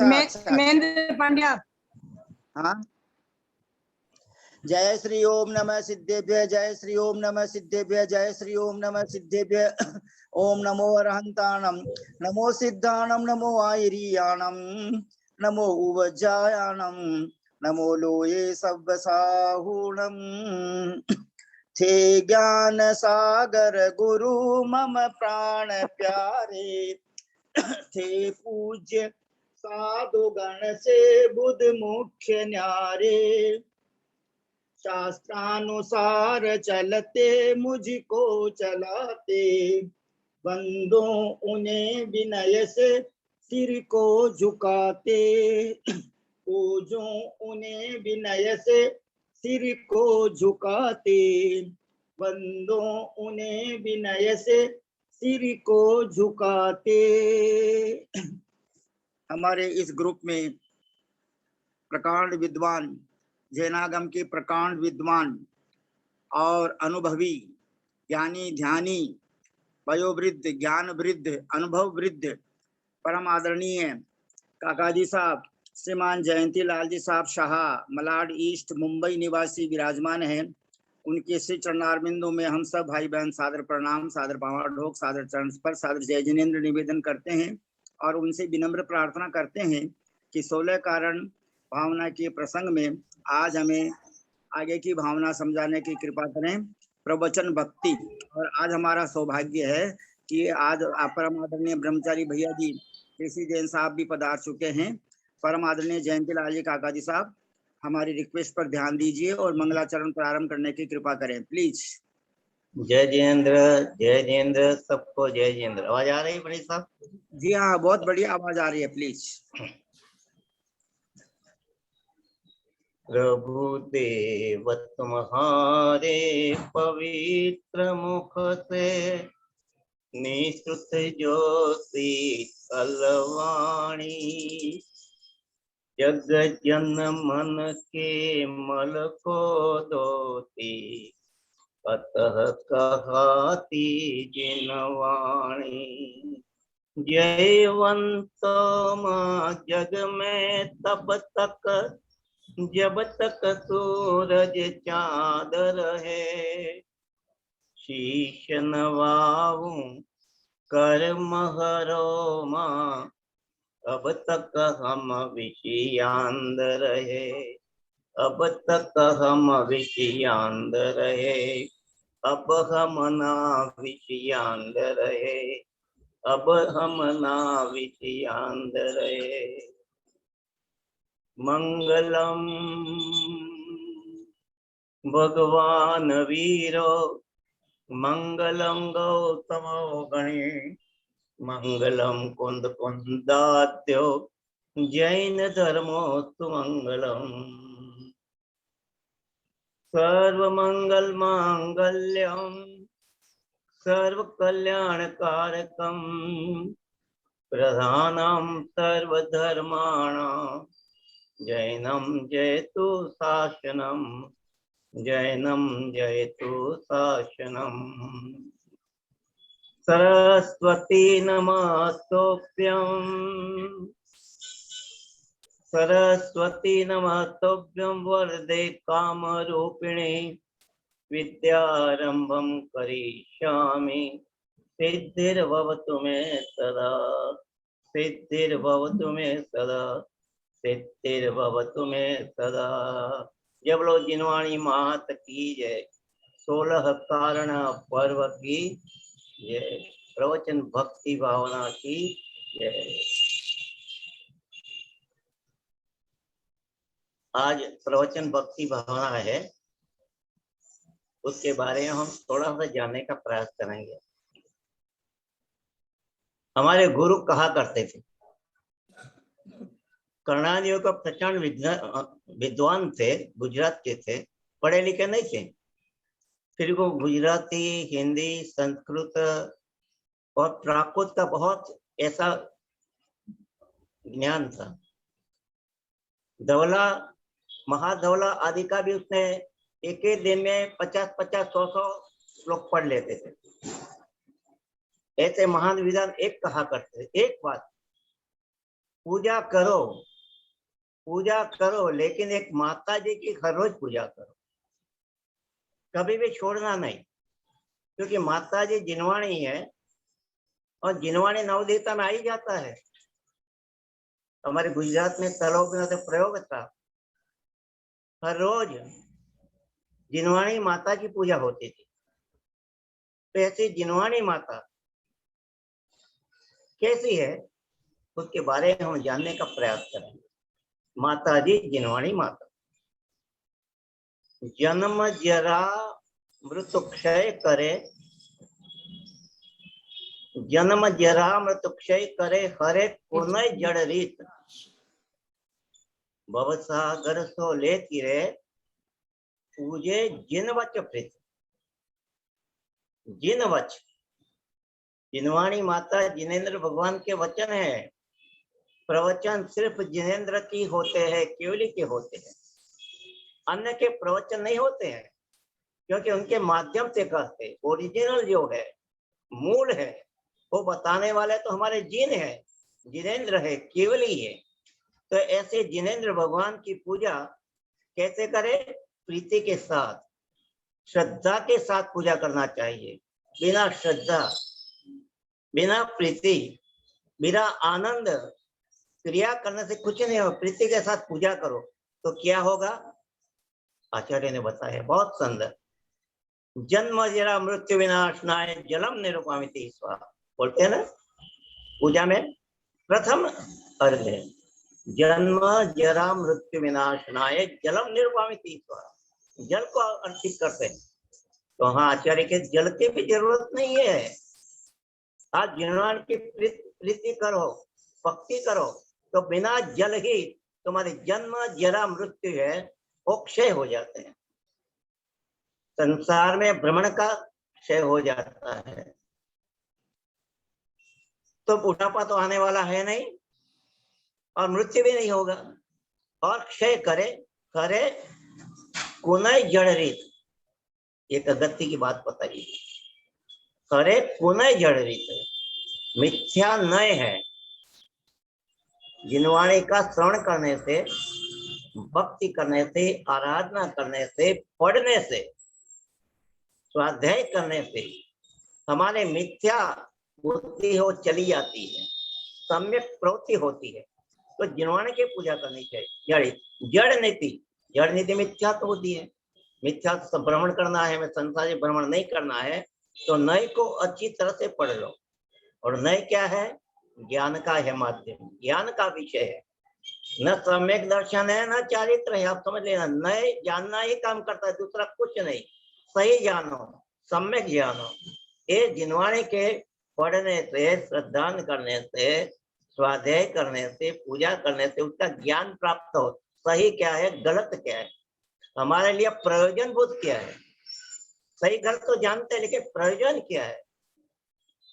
महेंद्र पांड्या। हाँ, जय श्री ओम नमः सिद्धेभ्य, जय श्री ओम नमः सिद्धेभ्य, जय श्री ओम नमः सिद्धेभ्य। ओम नमो अरहंताणम, नमो सिद्धाणम, नमो आयरियाणम, नमो उवज्जायाणम, नमो लोये सव्वसाहूणम। थे ज्ञान सागर गुरु मम प्राण प्यारे, थे पूज्य साधु गण से बुध मुख्य न्यारे। शास्त्रानुसार चलते मुझको चलाते, बंदों उन्हें विनय से सिर को झुकाते। पूजो उन्हें विनय से सिर को झुकाते, बंदों उन्हें विनय से सिर को झुकाते। हमारे इस ग्रुप में प्रकांड विद्वान, जैनागम के प्रकांड विद्वान और अनुभवी ज्ञानी ध्यानी, वयोवृद्ध, ज्ञान वृद्ध, अनुभव वृद्ध, परम आदरणीय काका जी साहब श्रीमान जयंती लाल जी साहब शाह, मलाड ईस्ट मुंबई निवासी विराजमान हैं। उनके श्री चरणारविंदों में हम सब भाई बहन सादर प्रणाम, सादर पांव ढोक, सादर चरण पर सादर जय जिनेन्द्र निवेदन करते हैं और उनसे विनम्र प्रार्थना करते हैं कि 16 कारण भावना के प्रसंग में आज हमें आगे की भावना समझाने की कृपा करें, प्रवचन भक्ति। और आज हमारा सौभाग्य है कि आज परम आदरणीय ब्रह्मचारी भैया जी ऋषि जैन साहब भी पधार चुके हैं। परम आदरणीय जयंती लाल जी काका जी साहब हमारी रिक्वेस्ट पर ध्यान दीजिए और मंगलाचरण प्रारंभ करने की कृपा करें प्लीज। जय जयेंद्र, सबको जय जयेंद्र। आवाज आ रही है बड़ी साहब? जी हाँ, बहुत बढ़िया आवाज आ रही है, प्लीज। प्रभु देव तुम्हारे पवित्र मुख से निश्रुत ज्योति अलवाणी, जग जन मन के मल को धोती, अतः कहाती जिनवाणी। जयवंत मां जग में तब तक जब तक सूरज चाँद रहे, शीश नवाऊं कर महरो मां, अब तक हम विषयांद रहे, अब तक हम विषयांद रहे, अब हम ना विषयांद रहे, अब हम ना विषयांद रहे। मंगलम भगवान वीरो, मंगलम गौतमो गणे, मंगलम कुंद कुंदात्यो, जैन धर्मोस्तु मंगलम। सर्व मंगल मांगल्यम सर्व कल्याण कारकम, प्रधानम सर्वधर्माणां, जैनम जयतु शासनम, जैनम जयतु शासनम। सरस्वती नमस्तोभ्यं, सरस्वती नमस्तोभ्यं वरदे कामरूपिणे, विद्यारंभं करिष्यामि, सिद्धिर्भवतु मे सदा, सिद्धिर्भवतु मे सदा, सिद्धिर्भवतु मे सदा। जब लो जिनवाणी मात की जय, 16 कारण पर्व की जय, प्रवचन भक्ति भावना की जय। आज प्रवचन भक्ति भावना है, उसके बारे में हम थोड़ा सा जानने का प्रयास करेंगे। हमारे गुरु कहा करते थे, कर्णानियों का प्रचंड विद्वान थे, गुजरात के थे, पढ़े लिखे नहीं थे, फिर वो गुजराती, हिंदी, संस्कृत और प्राकृत का बहुत ऐसा ज्ञान था। धवला, महाधवला आदि का भी उसने एक ही दिन में 50-50, 100 श्लोक पढ़ लेते थे। ऐसे महान विद्वान एक कहा करते थे, एक बात, पूजा करो, लेकिन एक माता जी की हर रोज पूजा करो, कभी भी छोड़ना नहीं, क्योंकि माता जी जिनवाणी है और जिनवाणी नवदेवता में आ ही जाता है। हमारे गुजरात में तलोक में तो प्रयोग था, हर रोज जिनवाणी माता की पूजा होती थी। तो ऐसी जिनवाणी माता कैसी है, उसके बारे में हम जानने का प्रयास करेंगे। माता जी जिनवाणी माता जन्म जरा मृत्यु क्षय करे, जन्म जरा मृत्यु क्षय करे, हरे पुनः जड़ रीत, भवसागर सो ले तिरे, पूजे जिन वच प्रीत। जिन वच, जिनवाणी माता जिनेन्द्र भगवान के वचन है। प्रवचन सिर्फ जिनेन्द्र की होते हैं, केवली के होते हैं, अन्य के प्रवचन नहीं होते हैं, क्योंकि उनके माध्यम से कहते। ओरिजिनल जो है, मूल है, वो बताने वाले तो हमारे जिन है, जिनेन्द्र है, केवली है। तो ऐसे जिनेन्द्र भगवान की पूजा कैसे करें? प्रीति के साथ, श्रद्धा के साथ पूजा करना चाहिए। बिना श्रद्धा, बिना प्रीति, बिना आनंद क्रिया करने से कुछ नहीं हो। प्रीति के साथ पूजा करो तो क्या होगा? आचार्य ने बताया बहुत सुंदर। जन्म जरा मृत्यु विनाशनाय जलम निरुपमिति स्वाहा, बोलते हैं ना पूजा में प्रथम अर्घ है जन्म जरा मृत्यु विनाशनाय जलम निरुपमिति स्वाहा, जल को अर्पित करते हैं। तो हाँ, आचार्य के जल की भी जरूरत नहीं है। आप जिनवाणी की प्रीति करो, भक्ति करो, तो बिना जल ही तुम्हारे जन्म जरा मृत्यु है वो क्षय हो जाते हैं। संसार में भ्रमण का क्षय हो जाता है, तो बुढ़ापा तो आने वाला है नहीं और मृत्यु भी नहीं होगा। और क्षय करे पुनः जड़ रीत, एक अगत्य की बात बताइए। करे पुनः जड़ रीत, मिथ्या नय है। जिनवाणी का श्रवण करने से, भक्ति करने से, आराधना करने से, पढ़ने से, स्वाध्याय करने से हमारे मिथ्या बुद्धि हो चली जाती है, सम्यक प्रवृत्ति होती है। तो जिनवाणी की पूजा करनी चाहिए। जड़ नीति मिथ्या तो होती है, मिथ्या तो भ्रमण करना है, हमें संसार से भ्रमण नहीं करना है। तो नय को अच्छी तरह से पढ़ लो। और नय क्या है? ज्ञान का है माध्यम, ज्ञान का विषय है। न सम्यक दर्शन है, न चारित्र है। आप समझ लेना, नय जानना ही काम करता है, दूसरा कुछ नहीं। सही जानो, सम्यक जानो। ये जिनवाणी के पढ़ने से, श्रद्धान करने से, स्वाध्याय करने से, पूजा करने से उसका ज्ञान प्राप्त हो। सही क्या है, गलत क्या है, हमारे लिए प्रयोजन बोध क्या है। सही गलत तो जानते हैं, लेकिन प्रयोजन क्या है?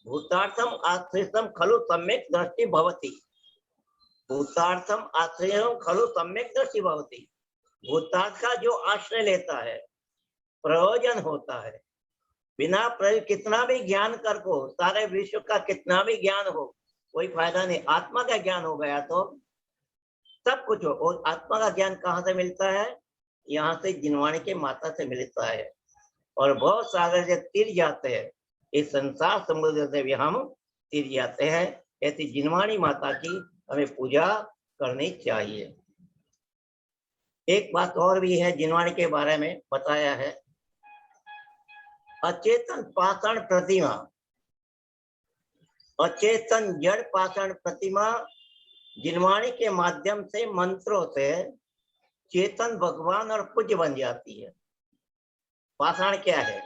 भूतार्थम आश्रितम खलु सम्यक दृष्टि भवति, भूतार्थम आश्रयम खलु सम्यक दृष्टि भवति। भूतार्थ का जो आश्रय लेता है, प्रयोजन होता है। बिना प्रयोजन कितना भी ज्ञान कर को, सारे विश्व का कितना भी ज्ञान हो, कोई फायदा नहीं। आत्मा का ज्ञान हो गया तो सब कुछ हो। और आत्मा का ज्ञान कहाँ से मिलता है? यहाँ से जिनवाणी के माता से मिलता है। और बहुत सागर से तिर जाते हैं, इस संसार समुद्र से भी हम तिर जाते हैं। ऐसी जिनवाणी माता की हमें पूजा करनी चाहिए। एक बात और भी है, जिनवाणी के बारे में बताया है। अचेतन पाषाण प्रतिमा, अचेतन जड़ पाषाण प्रतिमा जिनवाणी के माध्यम से, मंत्रों से चेतन भगवान और पूज्य बन जाती है। पाषाण क्या है?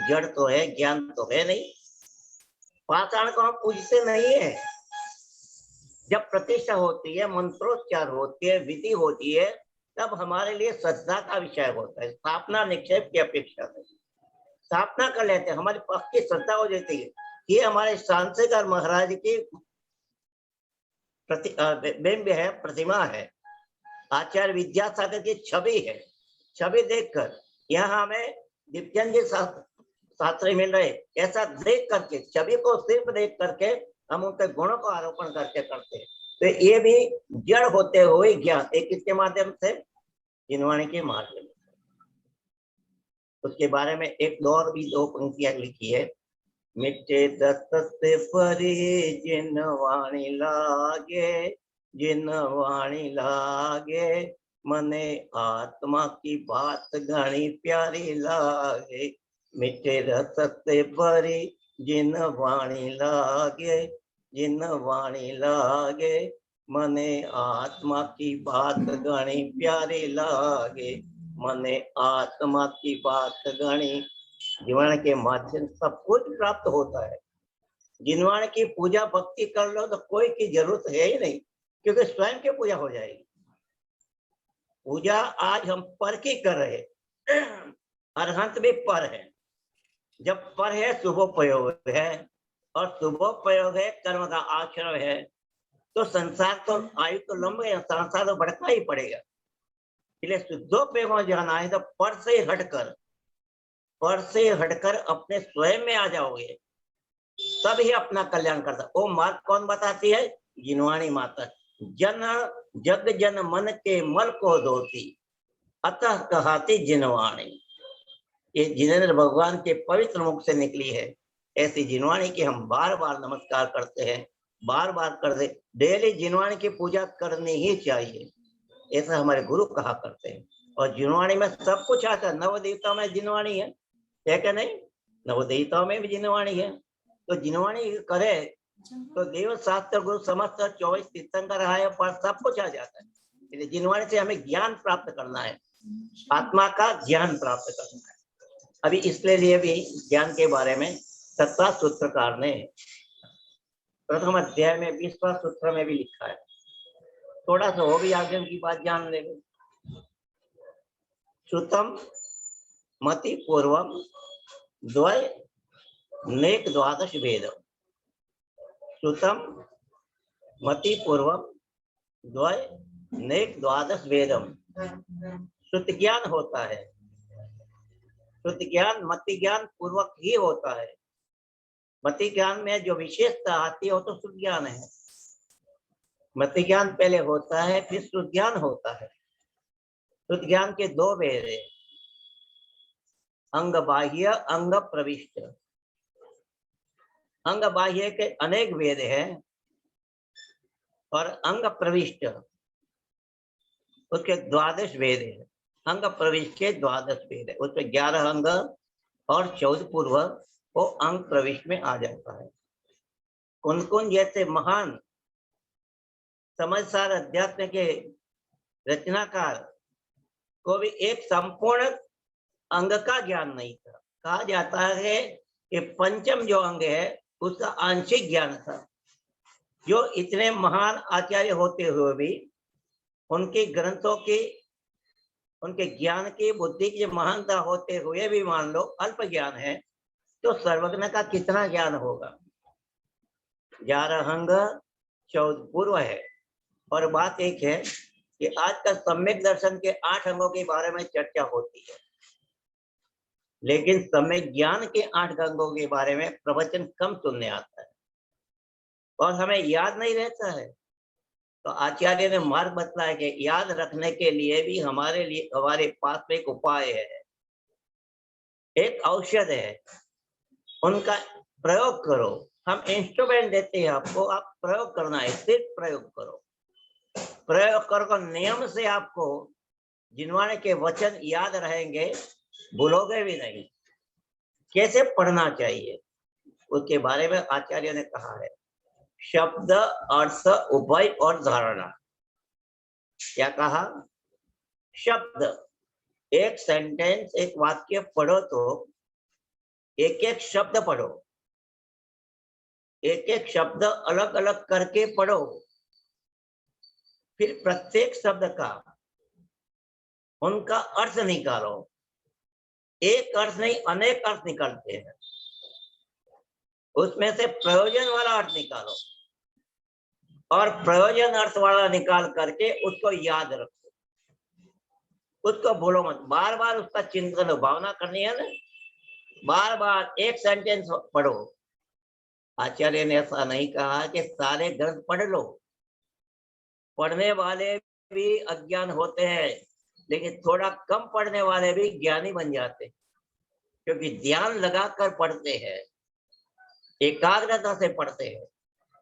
जड़ तो है, ज्ञान तो है नहीं। पाषाण को हम पूजते नहीं है। जब प्रतिष्ठा होती है, मंत्रोच्चार होती है, विधि होती है, तब हमारे लिए श्रद्धा का विषय होता है। स्थापना निक्षेप की अपेक्षा है, स्थापना कर लेते हैं, हमारी पक्की श्रद्धा हो जाती है। ये हमारे शांतिकर महाराज की बिंब है, प्रतिमा है, आचार्य विद्यासागर की छवि है। छवि देखकर यहाँ हमें दिव्यांग शास्त्री मिल रहे, ऐसा देख करके, छवि को सिर्फ देख करके हम उनके गुणों को आरोपण करके करते हैं। तो ये भी जड़ होते हुए ज्ञान, एक किसके माध्यम से? जिनवाणी के माध्यम से। उसके बारे में एक और भी दो पंक्तियां लिखी है। मिटे दत्त से परे जिनवाणी लागे, जिनवाणी लागे, मने आत्मा की बात घनी प्यारी लागे। मिटे रस से परे जिनवाणी लागे, जिनवाणी लागे, मने आत्मा की बात घनी प्यारी लागे। मने आत्मा की बात घनी। जिनवाणी के माध्यम से सब कुछ प्राप्त होता है। जिनवाणी की पूजा भक्ति कर लो तो कोई की जरूरत है ही नहीं, क्योंकि स्वयं की पूजा हो जाएगी। पूजा आज हम पर की कर रहे, अरहंत भी पर है। जब पर है शुभोपयोग है, और शुभोपयोग है कर्म का आचरण है, तो संसार तो आयु तो लंबे, संसार तो बढ़ता ही पड़ेगा। इसलिए शुद्धोपयोग में जाना है तो पर से हटकर अपने स्वयं में आ जाओगे, तब ही अपना कल्याण करता। वो मार्ग कौन बताती है? जिनवाणी माता। जन जग जन मन के मल को धोती, अतः कहाती जिनवाणी। ये जिनेंद्र भगवान के पवित्र मुख से निकली है ऐसी जिनवाणी की हम बार बार नमस्कार करते हैं, बार बार करते। डेली जिनवाणी की पूजा करनी ही चाहिए, ऐसा हमारे गुरु कहा करते हैं। और जिनवाणी में सब कुछ आता है। नवदेवताओं में जिनवाणी है क्या नहीं? नवदेवताओं में भी जिनवाणी है। तो जिनवाणी करे तो देव शास्त्र गुरु समस्त 24 तीर्थंकर है, पर सब कुछ आ जाता है। इसलिए जिनवाणी से हमें ज्ञान प्राप्त करना है, आत्मा का ज्ञान प्राप्त करना है। अभी इसके लिए भी ज्ञान के बारे में 7वां सूत्रकार ने प्रथम अध्याय में 20वां सूत्र में भी लिखा है। थोड़ा सा वो भी आगे की बात जान लेंगे। श्रुतम मति पूर्वम द्वय नेक द्वादश भेदम। श्रुतम मति पूर्वम द्वय नेक द्वादश भेदम। श्रुत ज्ञान होता है, श्रुत ज्ञान मति ज्ञान पूर्वक ही होता है। मति ज्ञान में जो विशेषता आती है वो तो श्रुत ज्ञान है। मति ज्ञान पहले होता है, फिर श्रुत ज्ञान होता है। श्रुत ज्ञान के दो भेद है, अंग बाह्य अंग प्रविष्ट। अंग बाह्य के अनेक भेद हैं, और अंग प्रविष्ट उसके 12 भेद है। अंग प्रविष्ट के 12 भेद है, उसमें 11 अंग और 14 पूर्व वो अंग प्रविष्ट में आ जाता है। कुन जैसे महान समझदार अध्यात्म के रचनाकार को भी एक संपूर्ण अंग का ज्ञान नहीं था। कहा जाता है कि पंचम जो अंग है उसका आंशिक ज्ञान था। जो इतने महान आचार्य होते हुए भी उनके ग्रंथों की, उनके ज्ञान की, बुद्धि की महानता होते हुए भी मान लो अल्प ज्ञान है, तो सर्वज्ञ का कितना ज्ञान होगा? 11 अंग 14 पूर्व है। और बात एक है कि आजकल सम्यक दर्शन के 8 अंगों के बारे में चर्चा होती है, लेकिन सम्यक ज्ञान के 8 अंगों के बारे में प्रवचन कम सुनने आता है और हमें याद नहीं रहता है। तो आचार्य ने मार्ग बतलाया कि याद रखने के लिए भी हमारे पास में एक उपाय है, एक औषध है, उनका प्रयोग करो। हम इंस्ट्रूमेंट देते हैं आपको, आप प्रयोग करना है, सिर्फ प्रयोग करो। प्रयोग करो, नियम से आपको जिनवाणी के वचन याद रहेंगे, भूलोगे भी नहीं। कैसे पढ़ना चाहिए उसके बारे में आचार्य ने कहा है, शब्द अर्थ उभय और धारणा। क्या कहा? शब्द, एक सेंटेंस एक वाक्य पढ़ो तो एक एक शब्द पढ़ो, एक एक शब्द अलग अलग करके पढ़ो, फिर प्रत्येक शब्द का उनका अर्थ निकालो। एक अर्थ नहीं, अनेक अर्थ निकलते हैं, उसमें से प्रयोजन वाला अर्थ निकालो और प्रयोजन अर्थ वाला निकाल करके उसको याद रखो, उसको भूलो मत। बार बार उसका चिंतन, भावना करनी है ना, बार बार एक सेंटेंस पढ़ो। आचार्य ने ऐसा नहीं कहा कि सारे ग्रंथ पढ़ लो, पढ़ने वाले भी अज्ञान होते हैं, लेकिन थोड़ा कम पढ़ने वाले भी ज्ञानी बन जाते हैं, क्योंकि ध्यान लगाकर पढ़ते हैं, एकाग्रता से पढ़ते हैं।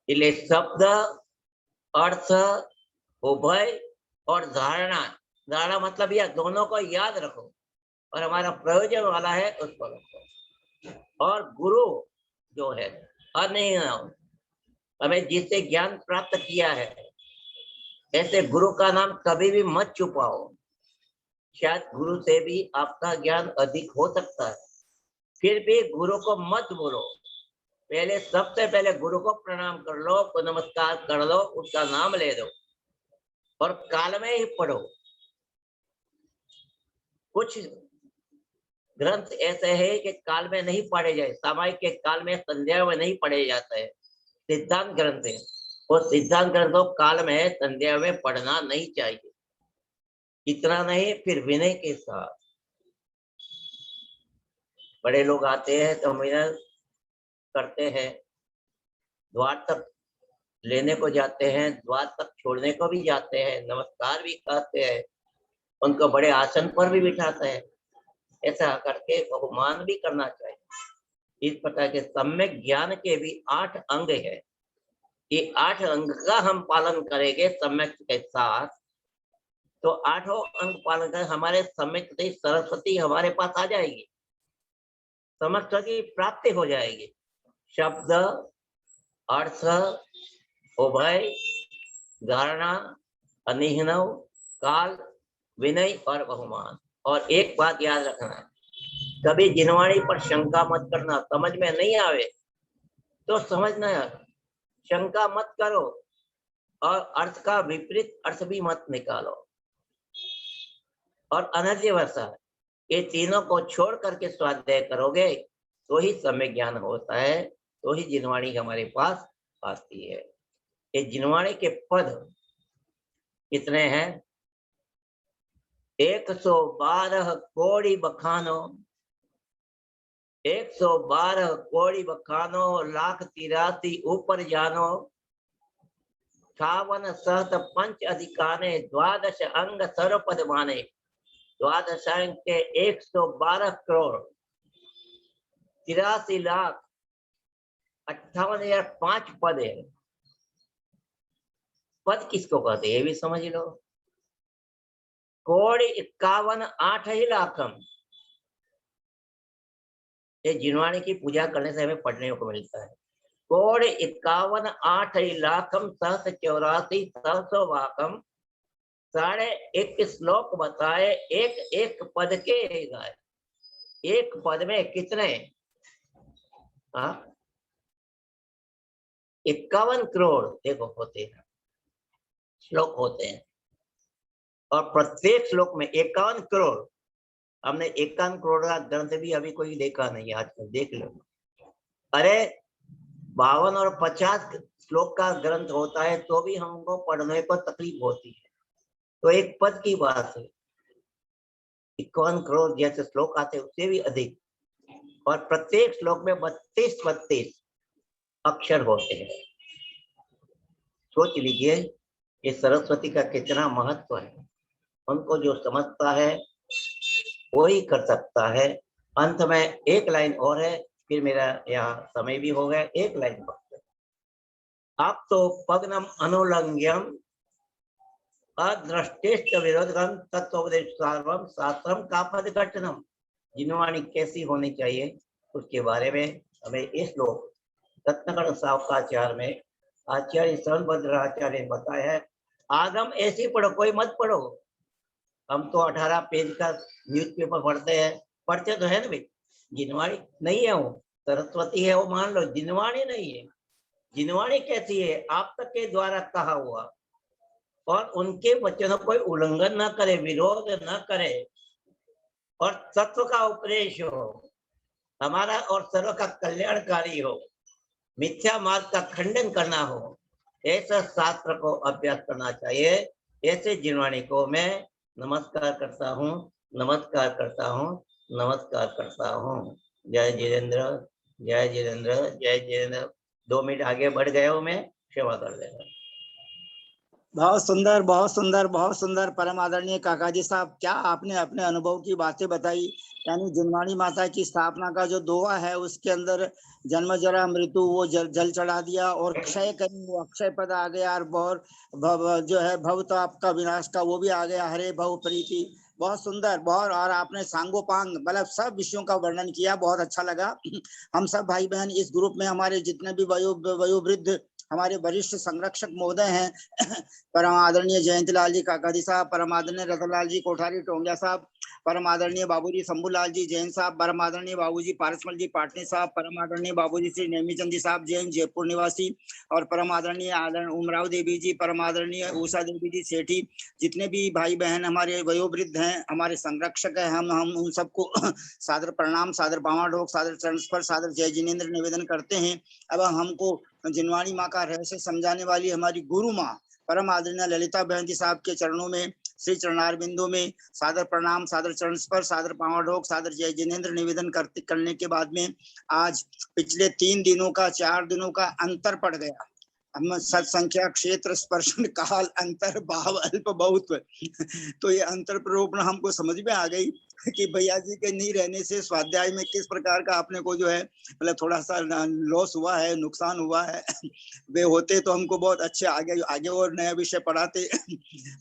इसलिए शब्द, अर्थ, उभय और धारणा, धारणा मतलब यह दोनों को याद रखो और हमारा प्रयोजन वाला है उसको रखो। और गुरु जो है अनिर्णव, हमें जिससे ज्ञान प्राप्त किया है, ऐसे गुरु का नाम कभी भी मत छुपाओ। शायद गुरु से भी आपका ज्ञान अधिक हो सकता है, फिर भी गुरु को मत बोलो। पहले सबसे पहले गुरु को प्रणाम कर लो, को नमस्कार कर लो, उसका नाम ले दो और काल में ही पढ़ो। कुछ ग्रंथ ऐसे हैं कि काल में नहीं पढ़े जाए, सामायिक के काल में, संध्या में नहीं पढ़े जाते हैं। सिद्धांत ग्रंथ है, वो सिद्धांत ग्रंथों काल में, संध्या में पढ़ना नहीं चाहिए। इतना नहीं, फिर विनय के साथ बड़े लोग आते हैं तो विनय करते हैं, द्वार तक लेने को जाते हैं, द्वार तक छोड़ने को भी जाते हैं, नमस्कार भी करते हैं, उनको बड़े आसन पर भी बिठाते हैं। ऐसा करके बहुमान भी करना चाहिए। इस प्रकार के सम्यक ज्ञान के भी 8 अंग है। ये 8 अंग का हम पालन करेंगे सम्यक के साथ, तो 8 अंग पालन कर हमारे सम्यक से सरस्वती हमारे पास आ जाएगी, समस्त की प्राप्ति हो जाएगी। शब्द, अर्थ, उभय, धारणा, अनिहनव, काल, विनय और बहुमान। और एक बात याद रखना, कभी जिनवाणी पर शंका मत करना। समझ में नहीं आवे तो समझना, शंका मत करो और अर्थ का विपरीत अर्थ भी मत निकालो। और अनर्य वर्षा, ये तीनों को छोड़ करके स्वाध्याय करोगे तो ही सम्यक ज्ञान होता है, तो ही जिनवाणी हमारे पास आती है। ये जिनवाणी के पद कितने हैं? 112 कोड़ी बखानो, 112 कोड़ी बखानो, 1,83,000 ऊपर जानो, 58 सहत पंच अधिकाने, 12 अंग सर्वपद माने। 12 अंग के 112 करोड़ 83,58,005 पद है। पद किसको कहते हैं ये भी समझ लो। कोड़ी 51,8 ही लाखम, ये जिनवाणी की पूजा करने से हमें पढ़ने को मिलता है। कोड़ी 51,8 ही लाखम, 784 सहसो वाकम, 1.5 श्लोक बताए, एक एक पद के गाए। एक पद में कितने? 51 करोड़ देखो होते हैं, श्लोक होते हैं, और प्रत्येक श्लोक में 51 करोड़। हमने 51 करोड़ का ग्रंथ भी अभी कोई देखा नहीं, आजकल देख लो। अरे 52 और 50 श्लोक का ग्रंथ होता है तो भी हमको पढ़ने को तकलीफ होती है, तो एक पद की बात है। 51 करोड़ जैसे श्लोक आते हैं उससे भी अधिक, और प्रत्येक श्लोक में 32 अक्षर होते हैं। सोच लीजिए ये सरस्वती का कितना महत्व है। उनको जो समझता है वही कर सकता है। अंत में एक लाइन और है, फिर मेरा यहाँ समय भी हो गया। एक लाइन पर आप तो पग्नम अनुलंघ्यम अदृष्टेष्ट विरोधम तत्वोपदेश सार्वम शास्त्रम का पद घटनम। जिनवाणी कैसी होनी चाहिए उसके बारे में हमें इस लोक रत्नगढ़ सावकाचार्य में आचार्य सोनभद्राचार्य ने बताया है। आगम ऐसी पढ़ो, कोई मत पढ़ो। हम तो 18 पेज का न्यूज़पेपर पढ़ते हैं, पढ़ते तो है ना भाई। जिनवाणी नहीं है, वो सरस्वती है वो मान लो, जिनवाणी नहीं है। जिनवाणी कैसी है? आप तक के द्वारा कहा हुआ, और उनके वचनों कोई उल्लंघन न करे, विरोध न करे, और तत्व का उपदेश हो हमारा और सर्व का कल्याणकारी हो, मिथ्या मार्ग का खंडन करना हो, ऐसा शास्त्र को अभ्यास करना चाहिए। ऐसे जिनवाणी को मैं नमस्कार करता हूँ, नमस्कार करता हूँ, नमस्कार करता हूँ। जय जितेंद्र, जय जितेंद्र, जय जितेंद्र। 2 मिनट आगे बढ़ गया हूँ मैं, क्षमा कर देना। बहुत सुंदर, बहुत सुंदर, बहुत सुंदर। परम आदरणीय काका जी साहब, क्या आपने अपने अनुभव की बातें बताई। यानी जिनवाणी माता की स्थापना का जो दोहा है उसके अंदर जन्म जरा मृत्यु वो जल चढ़ा दिया, और क्षय करी वो अक्षय पद आ गया, और जो है भव तो आपका विनाश का वो भी आ गया, हरे भव प्रीति। बहुत सुंदर, बहुत। और आपने सांगोपांग मतलब सब विषयों का वर्णन किया, बहुत अच्छा लगा। हम सब भाई बहन इस ग्रुप में हमारे जितने भी वयोवृद्ध हमारे वरिष्ठ संरक्षक महोदय हैं, परम आदरणीय जयंतीलाल जी काकाजी साहब, परम आदरणीय रतनलाल जी कोठारी टोंगिया साहब, परम आदरणीय बाबूजी शंभूलाल जी जैन साहब, परम आदरणीय बाबूजी पारसमल जी पाटनी साहब, परम आदरणीय बाबूजी श्री नेमीचंद जी साहब जैन जयपुर निवासी, और परम आदरणीय उमराव देवी जी, परम आदरणीय उषा देवी जी सेठी, जितने भी भाई बहन हमारे वयोवृद्ध हैं, हमारे संरक्षक है, हम उन सबको सादर प्रणाम, सादर बामाडोक, सादर चरण स्पर्श, सादर जय जिनेन्द्र निवेदन करते हैं। अब हमको जिनवाणी माँ का रहस्य समझाने वाली हमारी गुरु माँ परम आदरणीय ललिता बहन जी साहब के चरणों में, श्री चरणार बिंदु में सादर प्रणाम, सादर चरण स्पर्श, सादर पांवढोक, सादर जय जिनेन्द्र निवेदन करने के बाद में आज पिछले 3 दिनों का 4 दिनों का अंतर पड़ गया। हम सत्संख्या क्षेत्र स्पर्शन काल अंतर भाव अल्प बहुत। तो ये अंतर प्रोपण हमको समझ में आ गई कि भैया जी के नहीं रहने से स्वाध्याय में किस प्रकार का अपने को जो है मतलब थोड़ा सा लॉस हुआ है, नुकसान हुआ है। वे होते तो हमको बहुत अच्छे आगे और नया विषय पढ़ाते।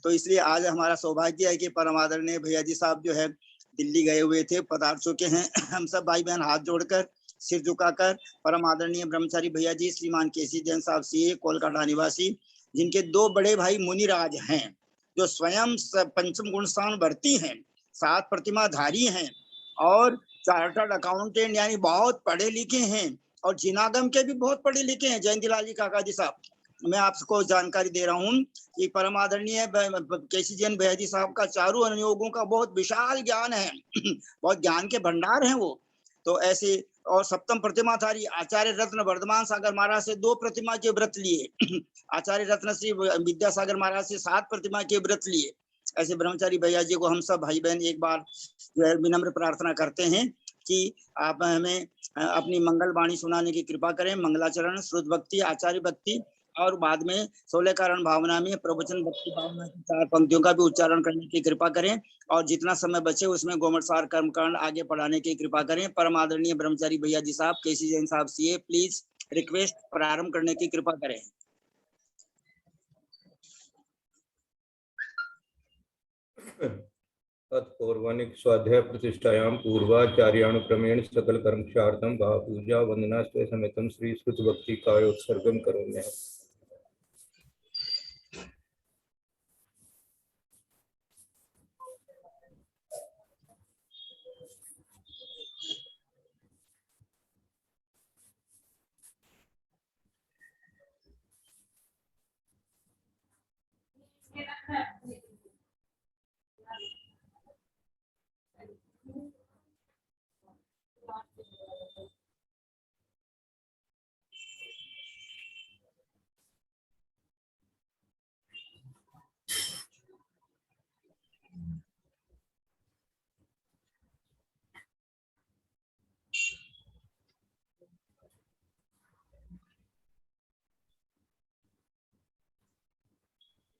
तो इसलिए आज हमारा सौभाग्य है कि परम आदरणीय भैया जी साहब जो है दिल्ली गए हुए थे, पधार चुके हैं। हम सब भाई बहन हाथ जोड़कर सिर झुकाकर परम आदरणीय ब्रह्मचारी भैया जी श्रीमान केसी जैन साहब सीए कोलकाता निवासी, जिनके 2 बड़े भाई मुनिराज हैं, जो स्वयं पंचम गुण स्थान वर्ती हैं, 7 प्रतिमाधारी हैं, और चार्टर्ड अकाउंटेंट यानी बहुत पढ़े लिखे हैं, और जिनागम के भी बहुत पढ़े लिखे हैं। जयंतीलाल जी काका जी साहब, मैं आपको जानकारी दे रहा हूँ कि परम आदरणीय केसी जैन भैया जी साहब का चारों अनुयोगों का बहुत विशाल ज्ञान है। बहुत ज्ञान के भंडार हैं वो। तो ऐसे, और सप्तम प्रतिमाधारी आचार्य रत्न वर्धमान सागर महाराज से 2 प्रतिमा के व्रत लिए। आचार्य रत्न श्री विद्यासागर महाराज से 7 प्रतिमा के व्रत लिए। ऐसे ब्रह्मचारी भैया जी को हम सब भाई बहन एक बार जो है विनम्र प्रार्थना करते हैं कि आप हमें अपनी मंगल वाणी सुनाने की कृपा करें। मंगलाचरण, श्रुत भक्ति, आचार्य भक्ति, और बाद में 16 कारण भावना में प्रवचन भक्ति भावना की 4 पंक्तियों का भी उच्चारण करने की कृपा करें, और जितना समय बचे उसमें गोमटसार कर्मकांड आगे पढ़ाने की कृपा करें। परम आदरणीय ब्रह्मचारी भैया जी साहब केसी जैन साहब सीए प्लीज रिक्वेस्ट प्रारंभ करने की कृपा करें। पौर्वाणिक स्वाध्याय प्रतिष्ठायां पूर्वाचार्यानुक्रमेण सकल कर्मक्षार्थं भावपूजा वंदना समेतं श्री श्रुत भक्ति कायोत्सर्गं करोम्यहम्।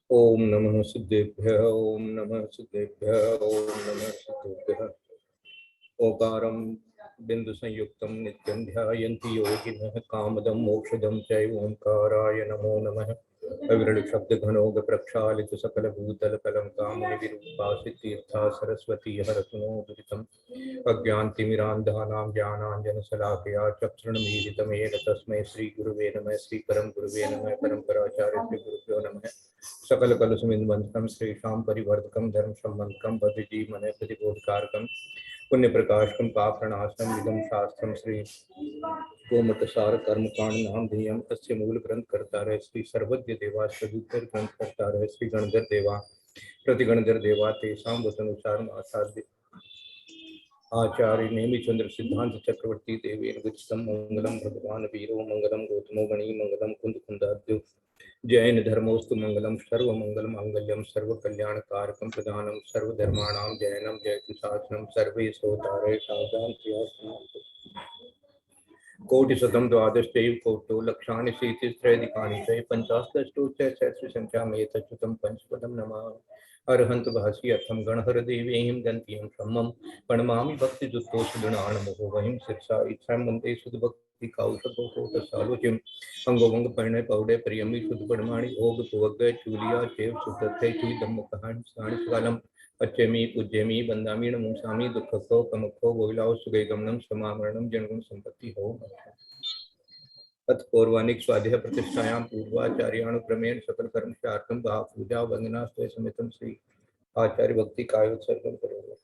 ओम नमः सिद्धेभ्यः, ओम नमः सिद्धेभ्यः, ओम नमः सिद्धेभ्यः। ओंकारं बिंदु संयुक्तं नित्यं ध्यायन्ति योगिनः कामदं मोक्षदं चैव ओंकाराय नमो नमः। अविरल शब्द घनोग प्रक्षालित सकल भूतल कलम कामनि विरूपासित तीर्था सरस्वती हरतुनो दुरितम् अज्ञानतिमिरान्धानां ज्ञानाञ्जन शलाकया चक्षुर्मीलितं येन तस्मै श्री गुरुवे नमः। श्री परम गुरुवे नमः। परम्पराचार्य श्री गुरुभ्यो नमः। सकल कलुषमिन्वन्तं श्रीशां परिवर्तकं धर्म सम्बन्धकं भद्रजी मने प्रतिबोधकारकं पुण्य प्रकाशकं पापप्रणाशनं इदं शास्त्रं श्री गोमतसार कर्मकांड नाम ध्येयं तस्य मूल ग्रंथ कर्ता श्री सर्वज्ञ देवा सदुत्तर ग्रंथ कर्ता श्री गणधर देवा प्रतिगणधर देवा तेषां वचनुसार आसाद्य आचार्य नेमिचंद्र सिद्धांत चक्रवर्ती देवेन विचितम मंगलम भगवान वीरो मंगलम गौतमो गणी मंगलम कुंद कुंदाद्यो जैन धर्मोस्तु मंगलम सर्व मंगल मांगल्यम सर्व कल्याण कारकम प्रदानम सर्वधर्माणां जैनम जयतु शासनम सर्वे सोतारे सावधान कोटिशतं द्वादशैव कोटो लक्षाणि शीतिस्त्रैधिकानि च पञ्चाशदष्टोच्चैः एतच्युतं पंचपदं नमामि। अर्हन्त भासी अर्थं गणहर देवीं गन्तीं सम्मं प्रणमामि भक्तिजुक्तोषगुणाणमुखो वहिं शिरसा इच्छां वन्दे सुधभक्ति कौशको तत्सालोच्यं अंगोवंग परिणय पौडे प्रियमी शुद्ध परमाणि भोग पुवग चूलिया चेव सुतथे चुई धम्म कहानी साणी कालम अच्छेमी पूज्यमी बंदामी नमुसामी दुखको कमको गोविलाओ सुगै गमनम समामरणम जनगुण संपत्ति हो। अथ पौर्वाणिक स्वाध्याय प्रतिष्ठायां पूर्वाचार्यानुक्रमेण सकल कर्म शार्थम भाव पूजा वंदना स्तव समेतम श्री आचार्य भक्ति कायोत्सर्गम करोगे।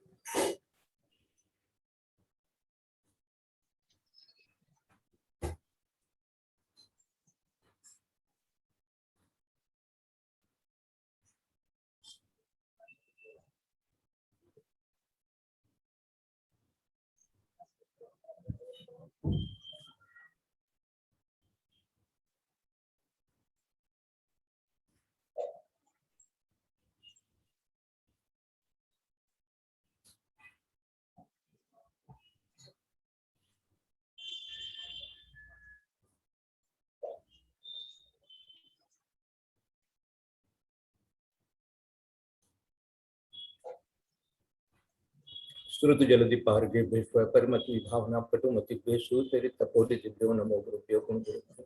श्रुत जलधि पार्गे विश्व परमति भावना पटुमति सुचरित तपोधि दिव्यो नमो गुरुभ्यो गुण गुरु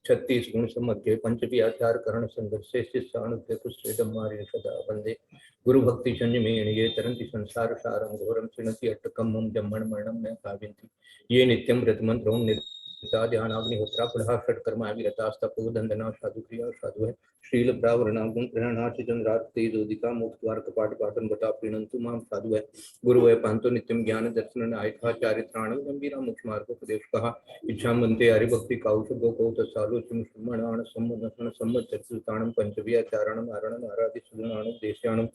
36 गुण समग्र पंचवी आचार करण संघर्षे शिष्यानुद्य कुश्रेदमार्य सदा वंदे गुरु भक्ति संयमेन ये तरंति संसार सारं घोरं चिनति अट्टकं मम जम्मण मरणं न काव्यन्ति ये नित्यं व्रतमंत्रों नित्या ध्यानाग्निहोत्रा पुनः षट्कर्मा विरतास्तपो दंदना साधु क्रिया साधु है शील प्रावरणा गुण ग्रहणाचि चंद्रार्ति जोदिका मुक्त द्वार कपाट पाटन बता प्रीणंतु माम साधु है गुरु है पांतो नित्यम ज्ञान दर्शन आयथा चारित्राणं गंभीरा मुख्य मार्ग उपदेश कहा इच्छा मनते हरिभक्ति कौशगो को तसालोचन सुमणान सम्मदन सम्मचर्चिताणं पंचव्याचारणं आरणं आराधि सुगुणाणं देश्याणं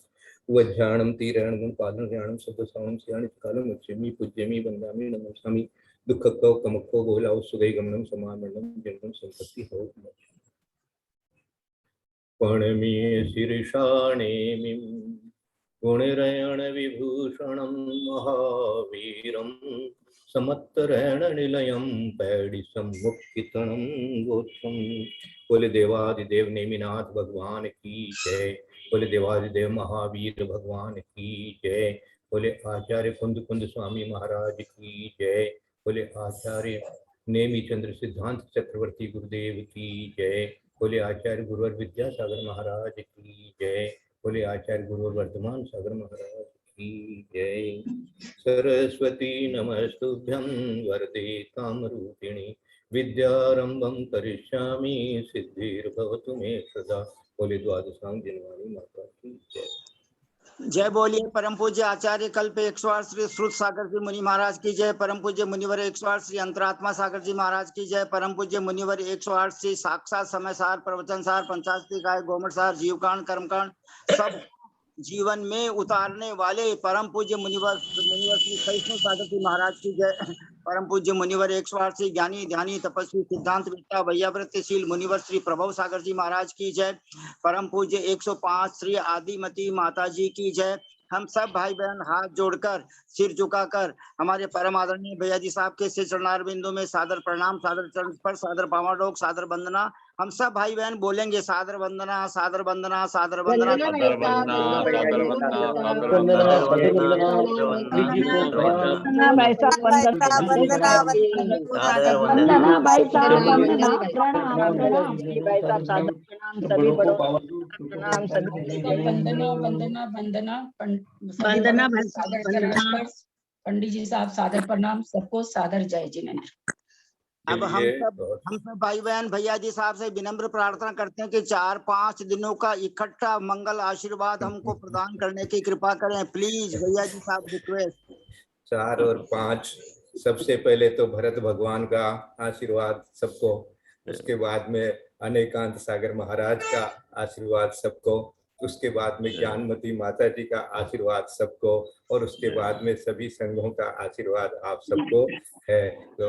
वज्राणं तीरणं पादनयाणं सद्दसावं स्याणि कालं उच्चमी पूज्यमी वंदामि नमस्कामि दुःखको कमको गोलाओ सुगै गमनं समामरणं जन्मं संपत्ति हो। पणमीय शीर्षाणेमिं गुणरयण विभूषणं महावीरं समत्तरण निलयं पैडिसं मुक्तितनं गोत्रं। बोले देवादिदेव नेमिनाथ भगवान की जय। बोले देवादिदेव महावीर भगवान की जय। बोले आचार्य कुंद कुंद स्वामी महाराज की जय। बोले आचार्य नेमी चंद्र सिद्धांत चक्रवर्ती गुरुदेव की जय। बोले आचार्य गुरुवर विद्यासागर महाराज की जय। बोले आचार्य गुरुवर वर्धमान सागर महाराज की जय। सरस्वती नमस्तुभ्यं वरदे कामरूपिणी विद्यारंभं करिष्यामि सिद्धिर्भवतु मे सदा। बोले द्वादशांग जनवाणी माता की जय। जय बोलिए परम पूज्य आचार्य कल्प 108 श्री श्रुत सागर जी मुनि महाराज की जय। परम पूज्य मुनिवर 108 श्री अंतरात्मा सागर जी महाराज की जय। परम पूज्य मुनिवर 108 श्री साक्षात समय सार प्रवचन सार पंचाशती काय गोमठ सार जीवकांड कर्मकांड सब जीवन में उतारने वाले परम पूज्य मुनिवर श्री सहिष्णु सागर जी महाराज की जय। परम पूज्य मुनिवर 108 श्री ज्ञानी ध्यानी तपस्वी सिद्धांत विद्या वैयावृत्तिशील मुनिवर श्री प्रभव सागर जी महाराज की जय। परम पूज्य 105 श्री आदिमती माता जी की जय। हम सब भाई बहन हाथ जोड़कर सिर झुकाकर हमारे परम आदरणीय भैया जी साहब के श्री चरणारविंदों में सादर प्रणाम, सादर चरण पर सादर पावाडोक, सादर वंदना। हम सब भाई बहन बोलेंगे सादर वंदना, सादर वंदना, सादर वंदना। पंडित जी साहब सादर प्रणाम, सबको सादर जय जिनेंद्र। अब हम सब भाई बहन भैया जी साहब से विनम्र प्रार्थना करते हैं कि 4-5 दिनों का इकट्ठा मंगल आशीर्वाद हमको प्रदान करने की कृपा करें। प्लीज भैया जी साहब रिक्वेस्ट। 4 और 5 सबसे पहले तो भरत भगवान का आशीर्वाद सबको, उसके बाद में अनेकांत सागर महाराज का आशीर्वाद सबको, उसके बाद में ज्ञानमती माता जी का आशीर्वाद सबको, और उसके बाद में सभी संघों का आशीर्वाद आप सबको है। तो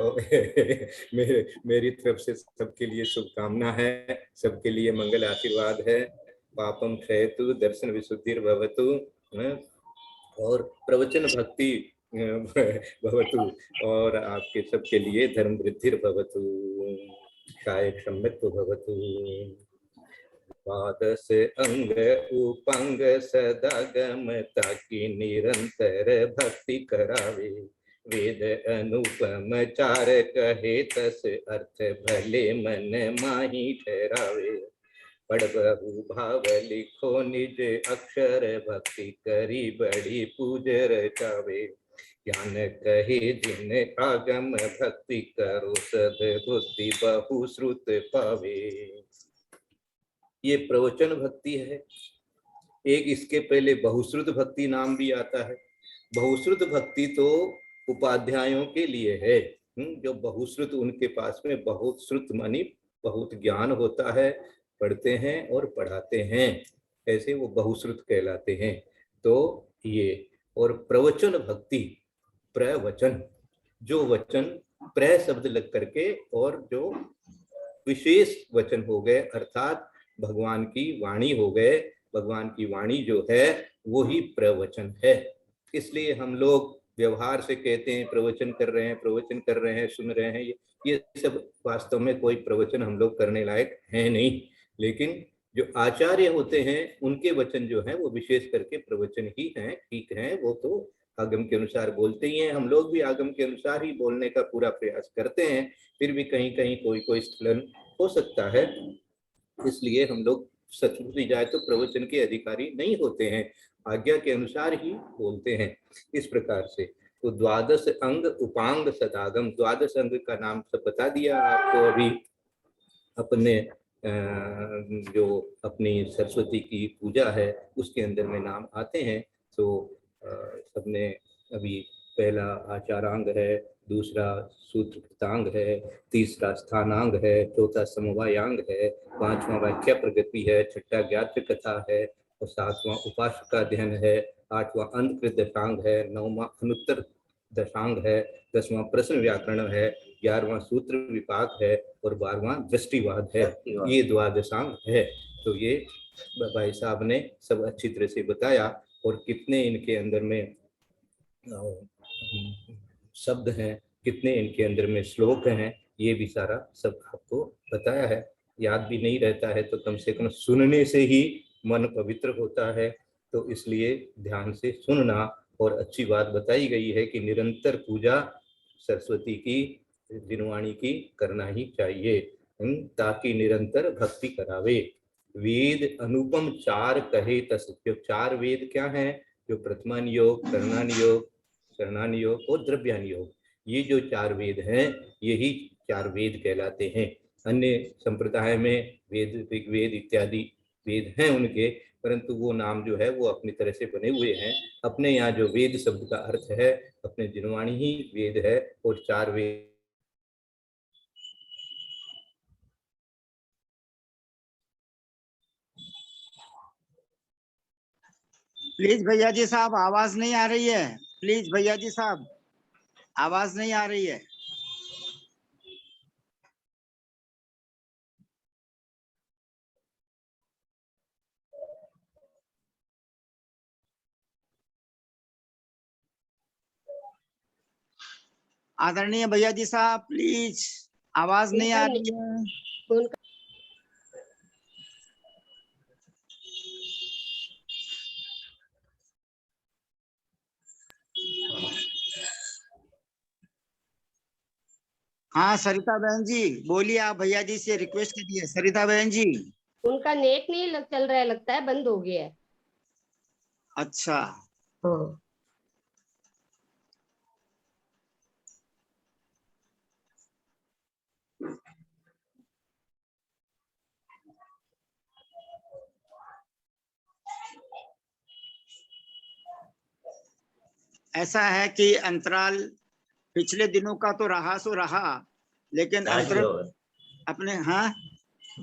मेरी तरफ से सबके लिए शुभकामना है, सबके लिए मंगल आशीर्वाद है। पापम क्षयतु दर्शन विशुद्धिर्भवतु और प्रवचन भक्ति भवतु और आपके सबके लिए धर्म वृद्धिर भवतु, कायक सम्यक् भवतु। द्वादश अंग उपांग सदागमता की निरंतर भक्ति करावे, वेद अनुपम चार कहे तस अर्थ भले मन माही ठहरावे। पढ़ बहु भाव लिखो निज अक्षर भक्ति करी बड़ी पूज रचावे, ज्ञान कहे जिन आगम भक्ति करो सद बुद्धि बहु श्रुत पावे। ये प्रवचन भक्ति है। एक इसके पहले बहुश्रुत भक्ति नाम भी आता है। बहुश्रुत भक्ति तो उपाध्यायों के लिए है, जो बहुश्रुत, उनके पास में बहुत श्रुत मानी बहुत ज्ञान होता है, पढ़ते हैं और पढ़ाते हैं, ऐसे वो बहुश्रुत कहलाते हैं। तो ये, और प्रवचन भक्ति, प्रवचन, जो वचन प्र शब्द लग करके और जो विशेष वचन हो गए, अर्थात भगवान की वाणी हो गए, भगवान की वाणी जो है वो ही प्रवचन है। इसलिए हम लोग व्यवहार से कहते हैं प्रवचन कर रहे हैं, प्रवचन कर रहे हैं, सुन रहे हैं, ये सब वास्तव में कोई प्रवचन हम लोग करने लायक है नहीं। लेकिन जो आचार्य होते हैं उनके वचन जो है वो विशेष करके प्रवचन ही हैं, ठीक है, वो तो आगम के अनुसार बोलते ही हैं। हम लोग भी आगम के अनुसार ही बोलने का पूरा प्रयास करते हैं, फिर भी कहीं कहीं कोई स्खलन हो सकता है। इसलिए हम लोग सचमुच जाए तो प्रवचन के अधिकारी नहीं होते हैं, आज्ञा के अनुसार ही बोलते हैं। इस प्रकार से तो द्वादश अंग उपांग सदागम, द्वादश अंग का नाम सब बता दिया आपको अभी। अपने जो अपनी सरस्वती की पूजा है उसके अंदर में नाम आते हैं। तो सबने अभी पहला आचारांग है, दूसरा सूत्रकृतांग है, तीसरा स्थानांग है, चौथा समवायांग है, पांचवा व्याख्या प्रगति है, छठा ज्ञात्र कथा है, और सातवां उपासका ध्यान है, आठवां अंधकृत दशांग है, नौवां अनुत्तर दशांग है, 10वां प्रश्न व्याकरण है, 11वां सूत्र विपाक है और 12वां दृष्टिवाद है। ये द्वादशांग है। तो ये भाई साहब ने सब अच्छी तरह से बताया, और कितने इनके अंदर में शब्द हैं, कितने इनके अंदर में श्लोक हैं, ये भी सारा सब आपको बताया है। याद भी नहीं रहता है तो कम से कम सुनने से ही मन पवित्र होता है। तो इसलिए ध्यान से सुनना, और अच्छी बात बताई गई है कि निरंतर पूजा सरस्वती की, दिनवाणी की करना ही चाहिए, ताकि निरंतर भक्ति करावे। वेद अनुपम चार कहे तस, जो चार वेद क्या है, जो प्रथमान योग, करणान योग, शरणान योग और द्रव्यान योग, ये जो चार वेद हैं यही चार वेद कहलाते हैं। अन्य संप्रदाय में वेद, ऋग्वेद इत्यादि वेद हैं उनके, परंतु वो नाम जो है वो अपनी तरह से बने हुए हैं। अपने यहाँ जो वेद शब्द का अर्थ है, अपने दिनवाणी ही वेद है, और चार वेद प्लीज भैया जी साहब, आवाज नहीं आ रही है। प्लीज भैया जी साहब, आवाज नहीं आ रही है। आदरणीय भैया जी साहब, प्लीज, आवाज नहीं आ रही है। हाँ सरिता बहन जी बोलिए, आप भैया जी से रिक्वेस्ट कीजिए। सरिता बहन जी। उनका नेट नहीं चल रहा है, लगता है बंद हो गया है। अच्छा, हाँ। ऐसा है कि अंतराल पिछले दिनों का तो रहा सो रहा, लेकिन आज भी अंतराल होगा। अपने, हाँ,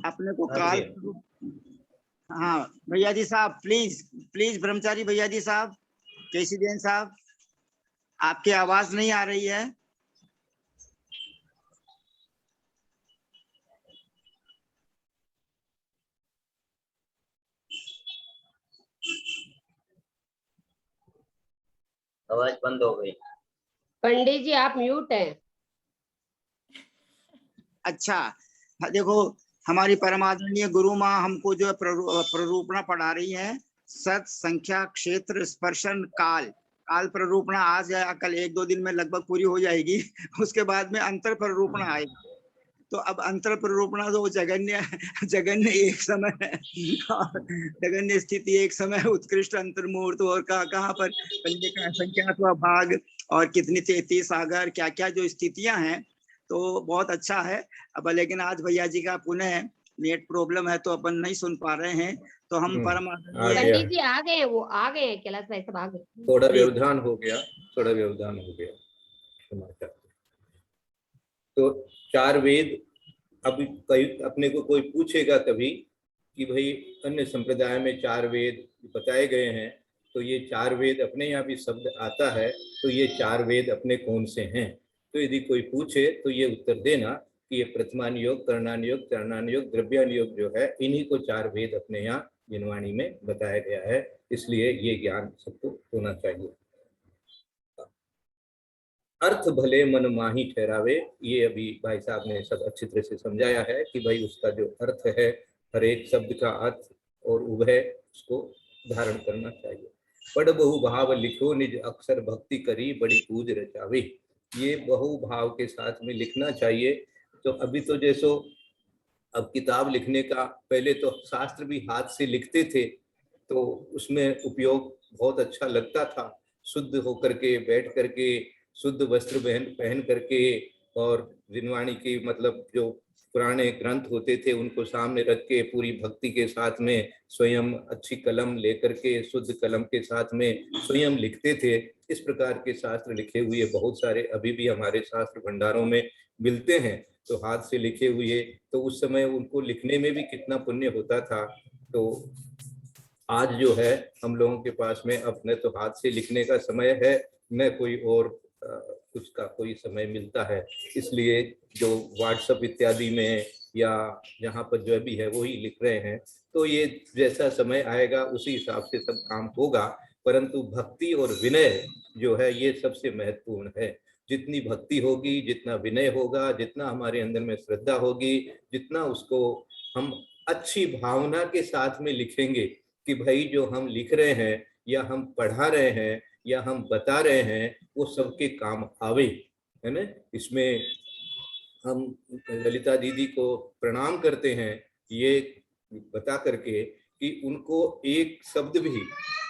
अपने को आज काल, भी। हाँ भैया जी साहब, प्लीज प्लीज, ब्रह्मचारी भैया जी साहब, केसी जैन साहब, आपकी आवाज नहीं आ रही है। आवाज बंद हो गई। पंडित जी आप म्यूट हैं। अच्छा, देखो हमारी परमादरणीय गुरु माँ हमको जो है प्ररूपणा पढ़ा रही है। सत, संख्या, क्षेत्र, स्पर्शन, काल। काल प्ररूपणा आज या कल 1-2 दिन में लगभग पूरी हो जाएगी। उसके बाद में अंतर प्ररूपणा आएगी। तो अब अंतर प्ररूपणा तो जगन्य जगन्य एक समय जगन्य स्थिति एक समय, उत्कृष्ट अंतर्मुहूर्त, और कहाँ पर पंचका संख्यात्वा भाग, और कितनी 33 सागर, क्या क्या जो स्थितियां हैं। तो बहुत अच्छा है। अब लेकिन आज भैया जी का पुनः नेट प्रॉब्लम है तो अपन नहीं सुन पा रहे हैं। तो हम परम आ गया। पंडित जी आ गए हैं, वो आ गए हैं, कैलाश भाई सब आ गए। थोड़ा व्यवधान हो गया, थोड़ा व्यवधान हो गया, क्षमा चाहते हैं। तो 4 वेद, अब कई अपने को कोई पूछेगा कभी कि भाई अन्य संप्रदाय में 4 वेद बताए गए हैं, तो ये 4 वेद अपने यहाँ भी शब्द आता है, तो ये 4 वेद अपने कौन से हैं? तो यदि कोई पूछे तो ये उत्तर देना कि ये प्रथमान योग, करणान योग, चरणान योग, द्रव्यान योग जो है, इन्हीं को 4 वेद अपने यहाँ जिनवाणी में बताया गया है। इसलिए ये ज्ञान सबको होना चाहिए। अर्थ भले मन माही ठहरावे, ये अभी भाई साहब ने सब अच्छी तरह से समझाया है कि भाई उसका जो अर्थ है, हर एक शब्द का अर्थ और उभय उसको धारण करना चाहिए। पढ़ बहु भाव लिखो निज अक्षर भक्ति करी बड़ी पूज रचावे, ये बहु भाव के साथ में लिखना चाहिए। तो अभी तो जैसो अब किताब लिखने का, पहले तो शास्त्र भी हाथ से लिखते थे, तो उसमें उपयोग बहुत अच्छा लगता था। शुद्ध होकर के, बैठ करके, शुद्ध वस्त्र पहन करके, और जिनवाणी की मतलब जो पुराने ग्रंथ होते थे उनको सामने रख के पूरी भक्ति के साथ में स्वयं अच्छी कलम लेकर के, शुद्ध कलम के साथ में स्वयं लिखते थे। इस प्रकार के शास्त्र लिखे हुए बहुत सारे अभी भी हमारे शास्त्र भंडारों में मिलते हैं, तो हाथ से लिखे हुए। तो उस समय उनको लिखने में भी कितना पुण्य होता था। तो आज जो है हम लोगों के पास में अपने तो हाथ से लिखने का समय है, न कोई और कुछ का कोई समय मिलता है। इसलिए जो व्हाट्सएप इत्यादि में या जहाँ पर जो भी है वही लिख रहे हैं। तो ये जैसा समय आएगा उसी हिसाब से सब काम होगा। परंतु भक्ति और विनय जो है ये सबसे महत्वपूर्ण है। जितनी भक्ति होगी, जितना विनय होगा, जितना हमारे अंदर में श्रद्धा होगी, जितना उसको हम अच्छी भावना के साथ में लिखेंगे कि भाई जो हम लिख रहे हैं या हम पढ़ा रहे हैं या हम बता रहे हैं वो सबके काम आवे, है ना। इसमें हम ललिता दीदी को प्रणाम करते हैं ये बता करके कि उनको एक शब्द भी,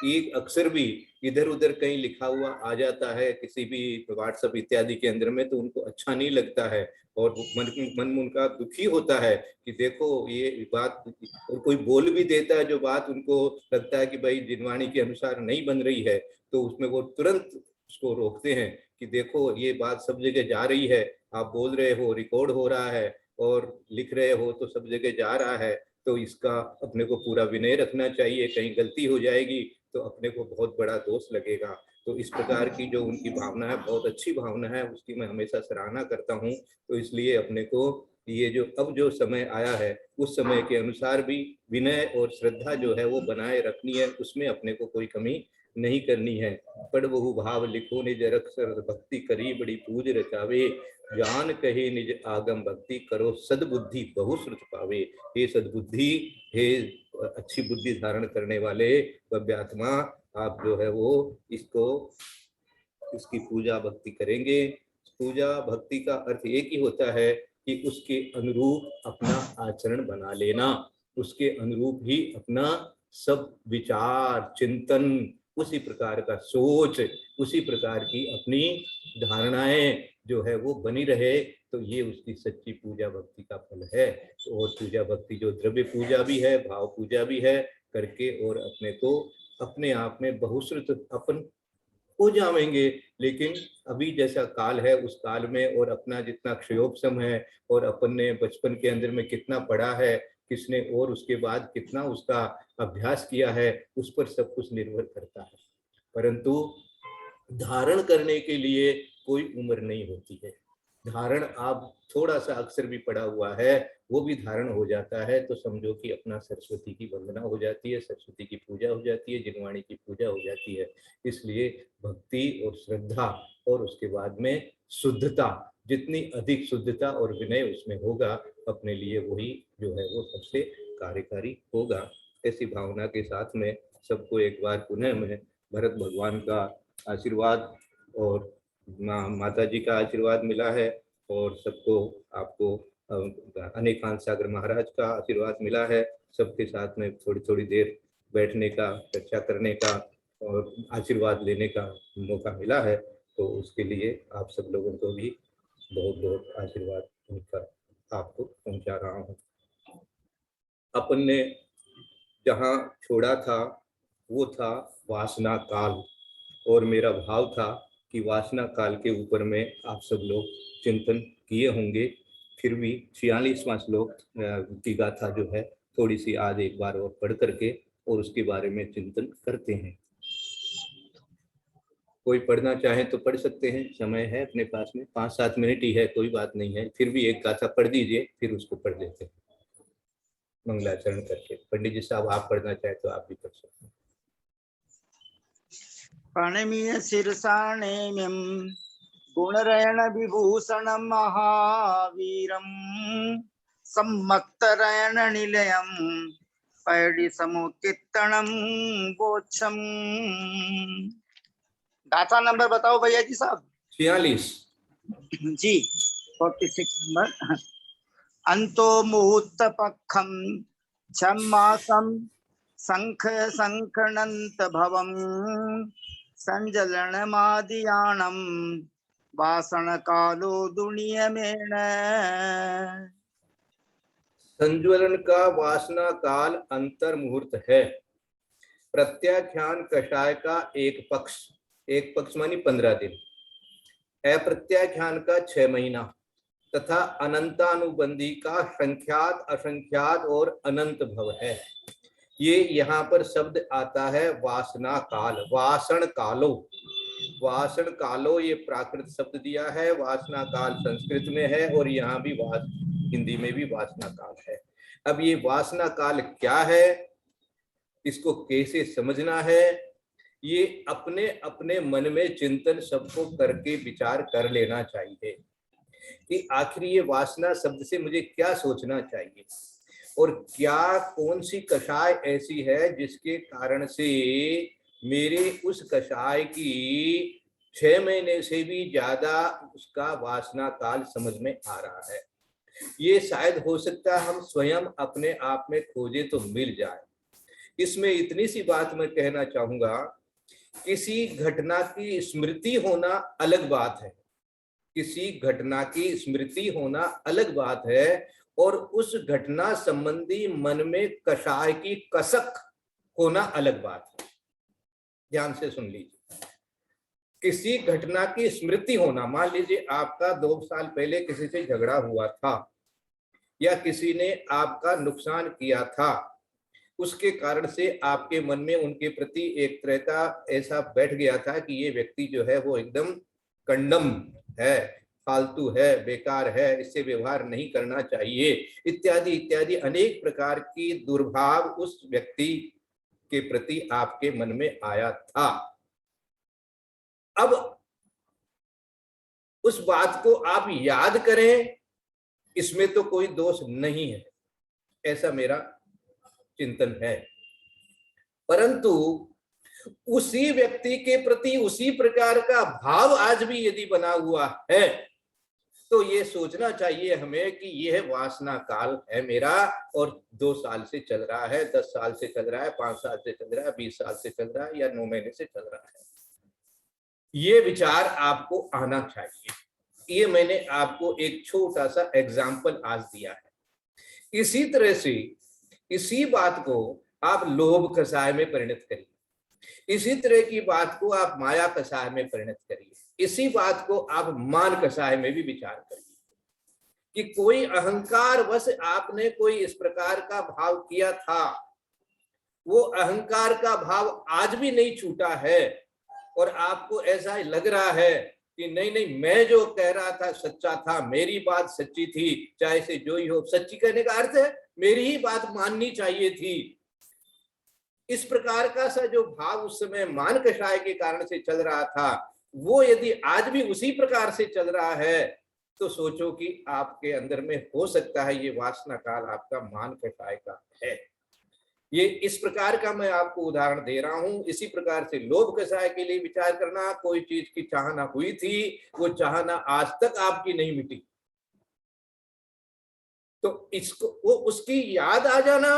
एक अक्षर भी इधर उधर कहीं लिखा हुआ आ जाता है किसी भी व्हाट्सएप इत्यादि के अंदर में, तो उनको अच्छा नहीं लगता है और मन उनका दुखी होता है कि देखो ये बात, और कोई बोल भी देता है जो बात उनको लगता है कि भाई जिनवाणी के अनुसार नहीं बन रही है, तो उसमें वो तुरंत उसको रोकते हैं कि देखो ये बात सब जगह जा रही है, आप बोल रहे हो, रिकॉर्ड हो रहा है और लिख रहे हो तो सब जगह जा रहा है, तो इसका अपने को पूरा विनय रखना चाहिए। कहीं गलती हो जाएगी तो अपने को बहुत बड़ा दोष लगेगा। तो इस प्रकार की जो उनकी भावना है, बहुत अच्छी भावना है, उसकी मैं हमेशा सराहना करता हूँ। तो इसलिए अपने को ये जो अब जो समय आया है उस समय के अनुसार भी विनय और श्रद्धा जो है वो बनाए रखनी है, उसमें अपने को कोई कमी नहीं करनी है। पढ़ बहु भाव लिखो निज अक्षर भक्ति करी बड़ी पूज रचावे, जान कहे निज आगम भक्ति करो सद्बुद्धि बहुश्रुत पावे। हे सद्बुद्धि, हे अच्छी बुद्धि धारण करने वाले भव्यात्मा, आप जो है वो इसकी पूजा भक्ति करेंगे। पूजा भक्ति का अर्थ एक ही होता है कि उसके अनुरूप अपना आचरण बना लेना, उसके अनुरूप ही अपना सब विचार चिंतन, उसी प्रकार का सोच, उसी प्रकार की अपनी धारणाएं जो है वो बनी रहे, तो ये उसकी सच्ची पूजा भक्ति का फल है। और पूजा भक्ति जो द्रव्य पूजा भी है, भाव पूजा भी है करके, और अपने को अपने आप में बहुश्रुत अपन हो जाएंगे। लेकिन अभी जैसा काल है उस काल में, और अपना जितना क्षयोपशम है, और अपन ने बचपन के अंदर में कितना पढ़ा है, किसने और उसके बाद कितना उसका अभ्यास किया है, उस पर सब कुछ निर्भर करता है। परंतु धारण करने के लिए कोई उम्र नहीं होती है। धारण आप थोड़ा सा अक्षर भी पढ़ा हुआ है वो भी धारण हो जाता है, तो समझो कि अपना सरस्वती की वंदना हो जाती है, सरस्वती की पूजा हो जाती है, जिनवाणी की पूजा हो जाती है। इसलिए भक्ति और श्रद्धा और उसके बाद में शुद्धता, जितनी अधिक शुद्धता और विनय उसमें होगा अपने लिए वही जो है वो सबसे कार्यकारी होगा। ऐसी भावना के साथ में सबको एक बार पुनः मैं भरत भगवान का आशीर्वाद और माता जी का आशीर्वाद मिला है, और सबको आपको अनेकांत सागर महाराज का आशीर्वाद मिला है। सबके साथ में थोड़ी थोड़ी देर बैठने का, चर्चा करने का और आशीर्वाद लेने का मौका मिला है, तो उसके लिए आप सब लोगों को भी बहुत बहुत आशीर्वाद उनका आपको पहुंचा रहा हूँ। अपन ने जहाँ छोड़ा था वो था वासना काल, और मेरा भाव था कि वासना काल के ऊपर में आप सब लोग चिंतन किए होंगे। फिर भी 46वां श्लोक की गाथा जो है थोड़ी सी आज एक बार और पढ़ करके और उसके बारे में चिंतन करते हैं। कोई पढ़ना चाहे तो पढ़ सकते हैं, समय है अपने पास में, 5-7 मिनट ही है, कोई बात नहीं है। फिर भी एक गाथा पढ़ दीजिए, फिर उसको पढ़ लेते हैं मंगलाचरण करके। पंडित जी साहब आप पढ़ना चाहे तो आप भी पढ़ सकते हैं। प्रणमीय शीर्षाणेम्यं गुणरयण विभूषण महावीरं सम्मत्तरयण निलयं पैडी समुत्कीर्तनम गोच्छम। गाथा नंबर बताओ भैया जी साहब। 46 जी 46 नंबर। अंतो मुहूर्त पक्षम छम्मासम शंख संखनंत भवम संजलन मादियानम वासन कालो दुनियमेण। संज्वलन का वासना काल अंतर मुहूर्त है। प्रत्याख्यान कषाय का एक पक्ष मानी 15 दिन, अप्रत्याख्यान का 6 महीना तथा अनंतानुबंधी का संख्यात, असंख्यात और अनंत भव है। ये यहाँ पर शब्द आता है वासना काल, वासण कालो। वासण कालो ये प्राकृत शब्द दिया है, वासना काल संस्कृत में है और यहाँ भी हिंदी में भी वासना काल है। अब ये वासना काल क्या है, इसको कैसे समझना है, ये अपने अपने मन में चिंतन सबको करके विचार कर लेना चाहिए कि आखिर ये वासना शब्द से मुझे क्या सोचना चाहिए, और क्या कौन सी कषाय ऐसी है जिसके कारण से मेरे उस कषाय की 6 महीने से भी ज्यादा उसका वासना काल समझ में आ रहा है। ये शायद हो सकता है हम स्वयं अपने आप में खोजे तो मिल जाए। इसमें इतनी सी बात मैं कहना चाहूंगा, किसी घटना की स्मृति होना अलग बात है, किसी घटना की स्मृति होना अलग बात है, और उस घटना संबंधी मन में कषाय की कसक होना अलग बात है। ध्यान से सुन लीजिए। किसी घटना की स्मृति होना, मान लीजिए आपका 2 साल पहले किसी से झगड़ा हुआ था या किसी ने आपका नुकसान किया था, उसके कारण से आपके मन में उनके प्रति एक तरह का ऐसा बैठ गया था कि ये व्यक्ति जो है वो एकदम कंडम है, फालतू है, बेकार है, इससे व्यवहार नहीं करना चाहिए, इत्यादि इत्यादि अनेक प्रकार की दुर्भाव उस व्यक्ति के प्रति आपके मन में आया था। अब उस बात को आप याद करें, इसमें तो कोई दोष नहीं है, ऐसा मेरा चिंतन है। परंतु उसी व्यक्ति के प्रति उसी प्रकार का भाव आज भी यदि बना हुआ है तो ये सोचना चाहिए हमें कि यह वासना काल है मेरा, और 2 साल से चल रहा है, 10 साल से चल रहा है, 5 साल से चल रहा है, 20 साल से चल रहा है या 9 महीने से चल रहा है। ये विचार आपको आना चाहिए। ये मैंने आपको एक छोटा सा एग्जाम्पल आज दिया है। इसी तरह से इसी बात को आप लोभ कषाय में परिणत करिए, इसी तरह की बात को आप माया कषाय में परिणत करिए, इसी बात को आप मान कषाय में भी विचार करिए कि कोई अहंकार वश आपने कोई इस प्रकार का भाव किया था, वो अहंकार का भाव आज भी नहीं छूटा है और आपको ऐसा लग रहा है कि नहीं नहीं, मैं जो कह रहा था सच्चा था, मेरी बात सच्ची थी, चाहे से जो ही हो। सच्ची कहने का अर्थ है मेरी ही बात माननी चाहिए थी। इस प्रकार का सा जो भाव उस समय मान कषाय के कारण से चल रहा था, वो यदि आज भी उसी प्रकार से चल रहा है तो सोचो कि आपके अंदर में हो सकता है ये वासना काल आपका मान कषाय का है। ये इस प्रकार का मैं आपको उदाहरण दे रहा हूं। इसी प्रकार से लोभ कषाय के लिए विचार करना, कोई चीज की चाहना हुई थी, वो चाहना आज तक आपकी नहीं मिटी, तो इसको वो उसकी याद आ जाना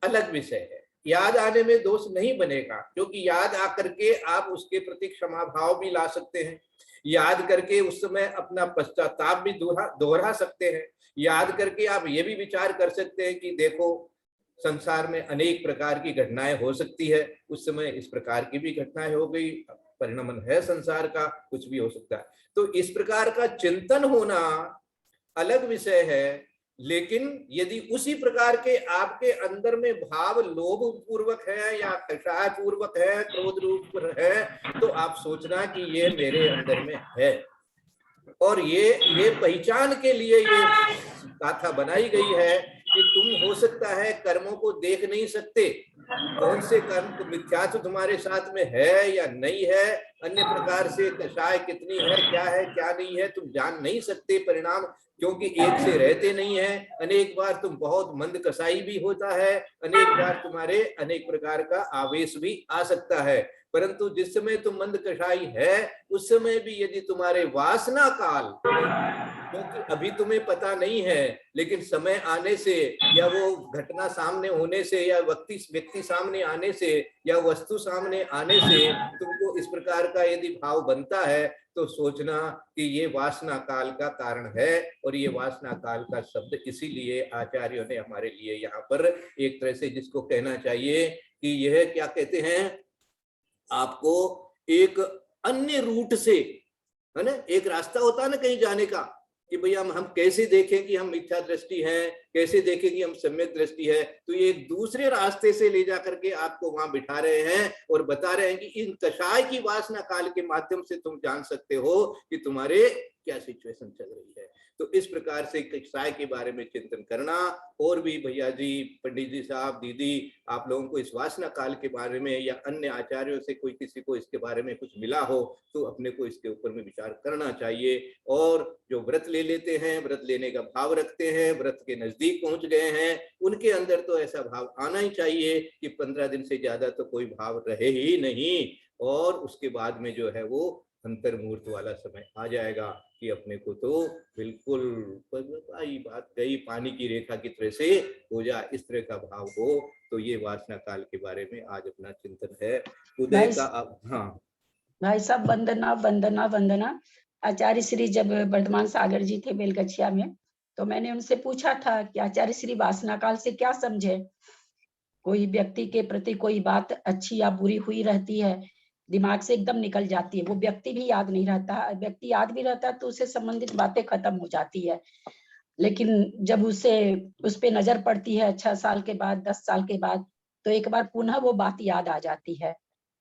अलग विषय है। याद आने में दोष नहीं बनेगा, क्योंकि याद आकर के आप उसके प्रति क्षमा भाव भी ला सकते हैं, याद करके उस समय अपना पश्चाताप भी दोहरा सकते हैं, याद करके आप ये भी विचार कर सकते हैं कि देखो संसार में अनेक प्रकार की घटनाएं हो सकती है, उस समय इस प्रकार की भी घटनाएं हो गई, परिणमन है संसार का, कुछ भी हो सकता है। तो इस प्रकार का चिंतन होना अलग विषय है। लेकिन यदि उसी प्रकार के आपके अंदर में भाव लोभ पूर्वक है या कषाय पूर्वक है, क्रोध रूप है, तो आप सोचना कि ये मेरे अंदर में है। और ये पहचान के लिए ये गाथा बनाई गई है कि तुम हो सकता है कर्मों को देख नहीं सकते, कौन से कर्म मिथ्यात्व तुम्हारे साथ में है या नहीं है, अन्य प्रकार से कषाय कितनी है क्या नहीं है, तुम जान नहीं सकते परिणाम, क्योंकि एक से रहते नहीं है। अनेक बार तुम बहुत मंद कसाई भी होता है, अनेक बार तुम्हारे अनेक प्रकार का आवेश भी आ सकता है, परंतु जिस समय तुम मंद कषाई है उस समय भी यदि तुम्हारे वासना काल, क्योंकि अभी तुम्हें पता नहीं है, लेकिन समय आने से या वो घटना सामने होने से या व्यक्ति सामने आने से या वस्तु सामने आने से तुमको इस प्रकार का यदि भाव बनता है तो सोचना कि ये वासना काल का कारण है। और ये वासना काल का शब्द इसीलिए आचार्यों ने हमारे लिए यहाँ पर एक तरह से जिसको कहना चाहिए कि यह क्या कहते हैं, आपको एक अन्य रूट से, है ना, एक रास्ता होता है ना कहीं जाने का, कि भैया हम कैसे देखें कि हम मिथ्या दृष्टि हैं, कैसे देखें कि हम सम्यक दृष्टि है, तो ये एक दूसरे रास्ते से ले जाकर के आपको वहां बिठा रहे हैं और बता रहे हैं कि इन कषाय की वासना काल के माध्यम से तुम जान सकते हो कि तुम्हारे क्या सिचुएशन चल रही है। तो इस प्रकार से कषाय के बारे में चिंतन करना। और भी भैया जी, पंडित जी साहब, दीदी, आप लोगों को इस वासना काल के बारे में या अन्य आचार्यों से कोई किसी को इसके बारे में कुछ मिला हो तो अपने को इसके ऊपर में विचार करना चाहिए। और जो व्रत ले लेते हैं, व्रत लेने का भाव रखते हैं, व्रत के नजदीक पहुंच गए हैं, उनके अंदर तो ऐसा भाव आना ही चाहिए कि 15 दिन से ज्यादा तो कोई भाव रहे ही नहीं, और उसके बाद में जो है वो अंतर्मूर्त वाला समय आ जाएगा कि अपने को तो बिल्कुल आई बात गई, पानी की रेखा की तरह से हो जाए, इस तरह का भाव हो। तो ये वासना काल के बारे में आज अपना चिंतन है। उदय का अब हाँ भाई साहब, वंदना वंदना वंदना। आचार्य श्री जब वर्धमान सागर जी थे बेलगछिया में, तो मैंने उनसे पूछा था कि आचार्य श्री वासना काल से क्या समझे। कोई व्यक्ति के प्रति कोई बात अच्छी या बुरी हुई रहती है, दिमाग से एकदम निकल जाती है, वो व्यक्ति भी याद नहीं रहता, व्यक्ति याद भी रहता है तो उससे संबंधित बातें खत्म हो जाती है। लेकिन जब उस पे नजर पड़ती है 6 साल के बाद, 10 साल के बाद, तो एक बार पुनः वो बात याद आ जाती है।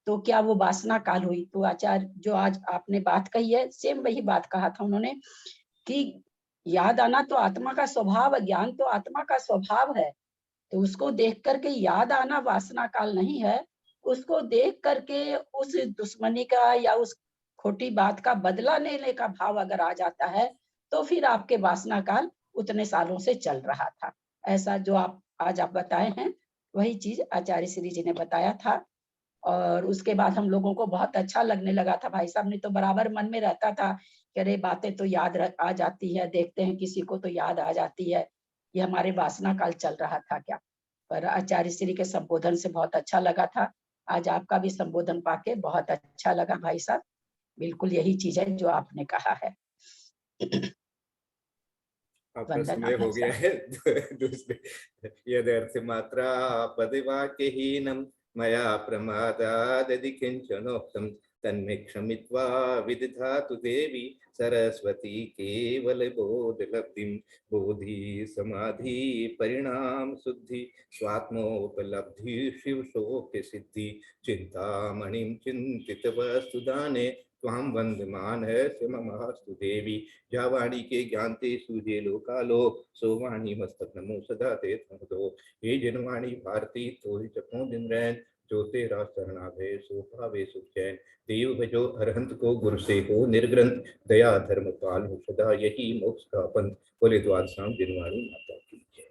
तो क्या वो वासना काल हुई? तो आचार्य जो आज आपने बात कही है, सेम वही बात कहा था उन्होंने कि याद आना तो आत्मा का स्वभाव है, ज्ञान तो आत्मा का स्वभाव है, तो उसको देख करके याद आना वासना काल नहीं है। उसको देख करके उस दुश्मनी का या उस खोटी बात का बदला लेने का भाव अगर आ जाता है तो फिर आपके वासना काल उतने सालों से चल रहा था। ऐसा जो आप बताए हैं वही चीज आचार्य श्री जी ने बताया था। और उसके बाद हम लोगों को बहुत अच्छा लगने लगा था। भाई साहब ने तो बराबर मन में रहता था कि अरे बातें तो याद आ जाती है, देखते हैं किसी को तो याद आ जाती है, ये हमारे वासना काल चल रहा था क्या। पर आचार्य श्री के संबोधन से बहुत अच्छा लगा था। आज आपका भी संबोधन पाके बहुत अच्छा लगा भाई साहब। बिल्कुल यही चीज है जो आपने कहा है। आपका समय हो गया है। दूसरे यदर्थ मात्रा पदवाक्यहीनम मया प्रमादादि किंचनोक्तम तन्मे क्षमित्वा विदधातु देवी सरस्वती केवल बोध लब्धिम बोधि समाधि परिणाम शुद्धि स्वात्मोपलब्धि शिव शोक सिद्धि चिंतामणिम चिंतित वस्तुदाने त्वां वंदमान है महास्तु देवी। जा वाणी के ज्ञान ते सूझे लोकालो, सो वाणी मस्तक नमो सदा ते तुम दो। हे जनवाणी भारती तो जपो दिन रैन, जो तेरा शरणागय सो पावे सुख चैन। देव भजो अरहंत को गुरु से हो निर्ग्रंथ, दया धर्म पाल हो सदा यही मोक्ष का पंथ। बोले द्वार साम जनवाणी माता की जय।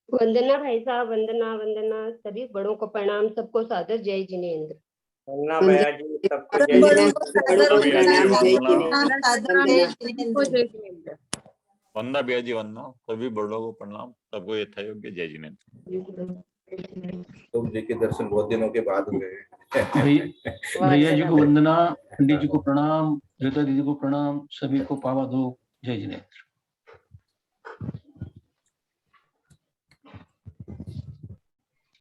वंदना भाई साहब, वंदना वंदना। सभी बड़ों को प्रणाम, सबको सादर जय जिनेन्द्र। वंदना भैया जी, सबको जय बड़ों जिनेन्द्र। को सादर प्रणाम, जय सबको जय जिनेन्द्र। वंदना भैया जी वंदना, सभी बड़ों को प्रणाम, सबको यथायोग्य जय जिनेन्द्र। तुम जी के दर्शन बहुत दिनों के बाद हुए हैं। भैया जी को वंदना, पंडित जी को प्रणाम, लता दीदी को प्रणाम, सभी को पावा दो जय जिनेन्द्र।